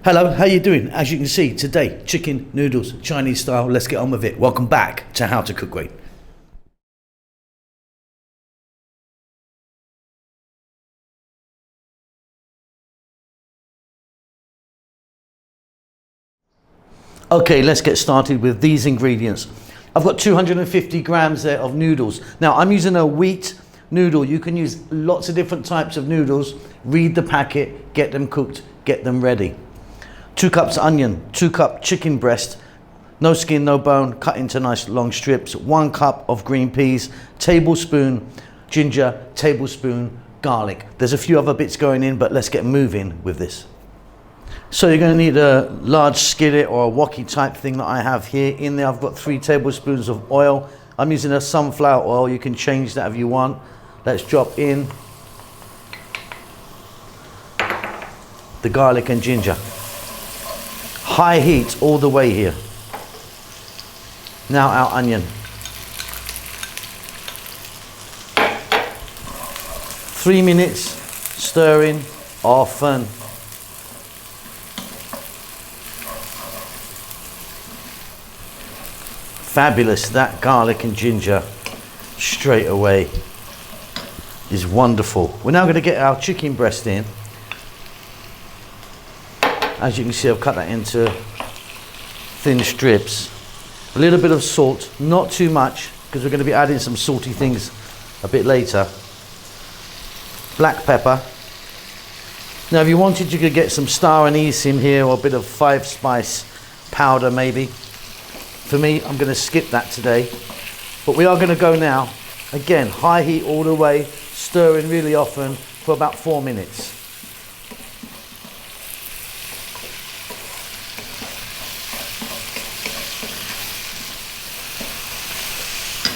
Hello, how you doing? As you can see, today, chicken noodles, Chinese style. Let's get on with it. Welcome back to How to Cook Great. Okay, let's get started with these ingredients. I've got 250 grams there of noodles. Now, I'm using a wheat noodle. You can use lots of different types of noodles. Read the packet, get them cooked, get them ready. 2 cups onion, 2 cup chicken breast, no skin, no bone, cut into nice long strips, 1 cup of green peas, tablespoon ginger, tablespoon garlic. There's a few other bits going in, but let's get moving with this. So you're going to need a large skillet or a wok type thing that I have here. In there I've got 3 tablespoons of oil. I'm using a sunflower oil. You can change that if you want. Let's drop in the garlic and ginger. High heat all the way here. Now our onion. 3 minutes stirring often. Fabulous, that garlic and ginger straight away is wonderful. We're now going to get our chicken breast in. As you can see, I've cut that into thin strips. A little bit of salt, not too much, because we're going to be adding some salty things a bit later. Black pepper. Now, if you wanted, you could get some star anise in here, or a bit of 5-spice powder maybe. For me, I'm going to skip that today. But we are going to go now. Again, high heat all the way, stirring really often for about 4 minutes.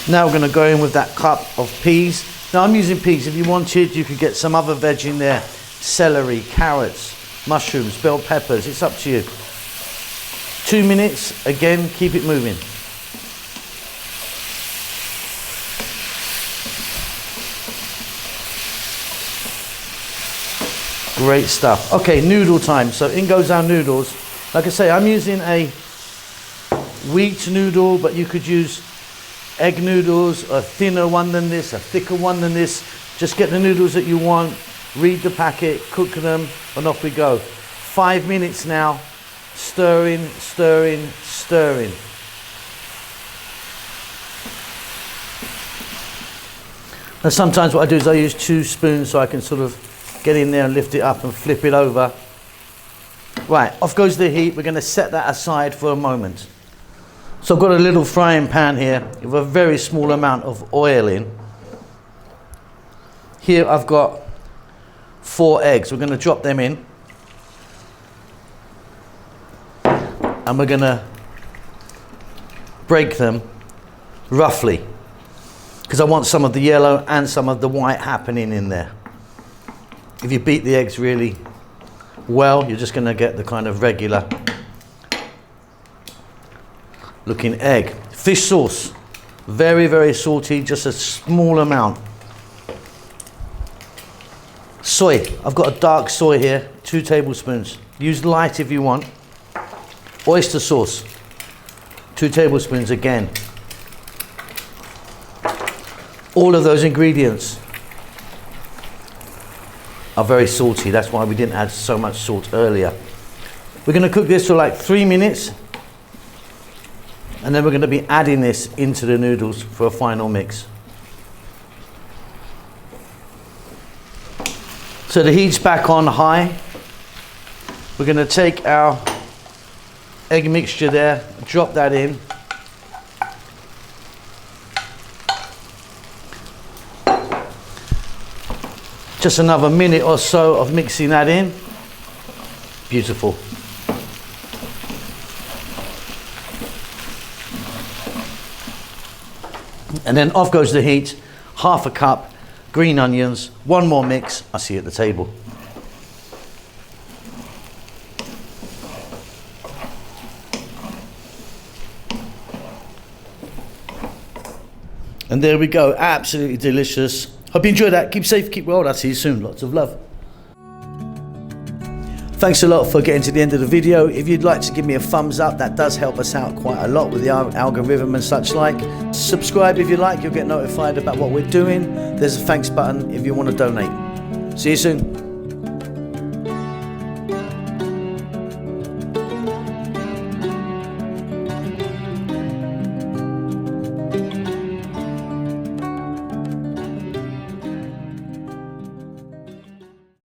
Now we're going to go in with that cup of peas. Now I'm using peas. If you wanted, you could get some other veg in there. Celery, carrots, mushrooms, bell peppers. It's up to you. 2 minutes. Again, keep it moving. Great stuff. Okay, noodle time. So in goes our noodles. Like I say, I'm using a wheat noodle, but you could use egg noodles, a thinner one than this, a thicker one than this. Just get the noodles that you want, read the packet, cook them, and off we go. 5 minutes now, stirring, stirring, stirring. And sometimes what I do is I use 2 spoons so I can sort of get in there and lift it up and flip it over. Right, off goes the heat. We're going to set that aside for a moment. So I've got a little frying pan here with a very small amount of oil in. Here I've got 4 eggs. We're going to drop them in. And we're going to break them roughly, because I want some of the yellow and some of the white happening in there. If you beat the eggs really well, you're just going to get the kind of regular looking egg. Fish sauce, very, very salty, just a small amount. Soy, I've got a dark soy here, 2 tablespoons. Use light if you want. Oyster sauce, 2 tablespoons again. All of those ingredients are very salty. That's why we didn't add so much salt earlier. We're going to cook this for like 3 minutes. And then we're going to be adding this into the noodles for a final mix. So the heat's back on high. We're going to take our egg mixture there, drop that in. Just another minute or so of mixing that in. Beautiful. And then off goes the heat, 1/2 cup, green onions, 1 more mix. I'll see you at the table. And there we go, absolutely delicious. Hope you enjoyed that. Keep safe, keep well. I'll see you soon. Lots of love. Thanks a lot for getting to the end of the video. If you'd like to give me a thumbs up, that does help us out quite a lot with the algorithm and such like. Subscribe if you like, you'll get notified about what we're doing. There's a thanks button if you want to donate. See you soon.